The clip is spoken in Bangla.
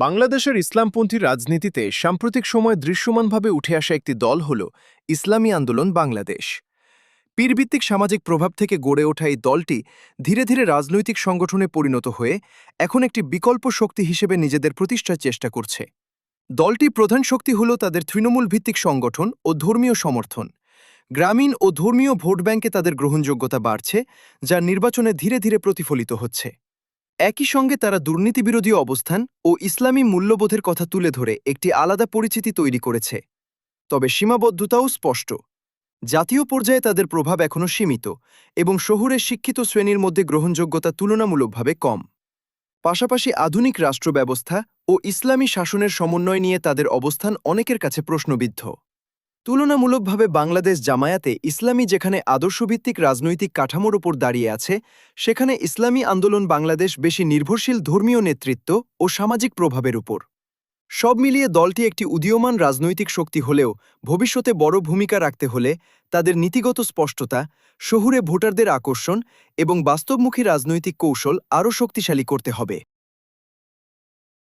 বাংলাদেশের ইসলামপন্থী রাজনীতিতে সাম্প্রতিক সময়ে দৃশ্যমানভাবে উঠে আসা একটি দল হল ইসলামী আন্দোলন বাংলাদেশ। পীরভিত্তিক সামাজিক প্রভাব থেকে গড়ে ওঠা এই দলটি ধীরে ধীরে রাজনৈতিক সংগঠনে পরিণত হয়ে এখন একটি বিকল্প শক্তি হিসেবে নিজেদের প্রতিষ্ঠার চেষ্টা করছে। দলটির প্রধান শক্তি হল তাদের তৃণমূল ভিত্তিক সংগঠন ও ধর্মীয় সমর্থন। গ্রামীণ ও ধর্মীয় ভোট ব্যাংকে তাদের গ্রহণযোগ্যতা বাড়ছে, যা নির্বাচনে ধীরে ধীরে প্রতিফলিত হচ্ছে। একই সঙ্গে তারা দুর্নীতিবিরোধী অবস্থান ও ইসলামী মূল্যবোধের কথা তুলে ধরে একটি আলাদা পরিচিতি তৈরি করেছে। তবে সীমাবদ্ধতাও স্পষ্ট। জাতীয় পর্যায়ে তাদের প্রভাব এখনও সীমিত এবং শহুরের শিক্ষিত শ্রেণীর মধ্যে গ্রহণযোগ্যতা তুলনামূলকভাবে কম। পাশাপাশি আধুনিক রাষ্ট্র ব্যবস্থা ও ইসলামী শাসনের সমন্বয় নিয়ে তাদের অবস্থান অনেকের কাছে প্রশ্নবিদ্ধ। তুলনামূলকভাবে বাংলাদেশ জামায়াতে ইসলামী যেখানে আদর্শভিত্তিক রাজনৈতিক কাঠামোর ওপর দাঁড়িয়ে আছে, সেখানে ইসলামী আন্দোলন বাংলাদেশ বেশি নির্ভরশীল ধর্মীয় নেতৃত্ব ও সামাজিক প্রভাবের উপর। সব মিলিয়ে দলটি একটি উদীয়মান রাজনৈতিক শক্তি হলেও ভবিষ্যতে বড় ভূমিকা রাখতে হলে তাদের নীতিগত স্পষ্টতা, শহুরে ভোটারদের আকর্ষণ এবং বাস্তবমুখী রাজনৈতিক কৌশল আরও শক্তিশালী করতে হবে।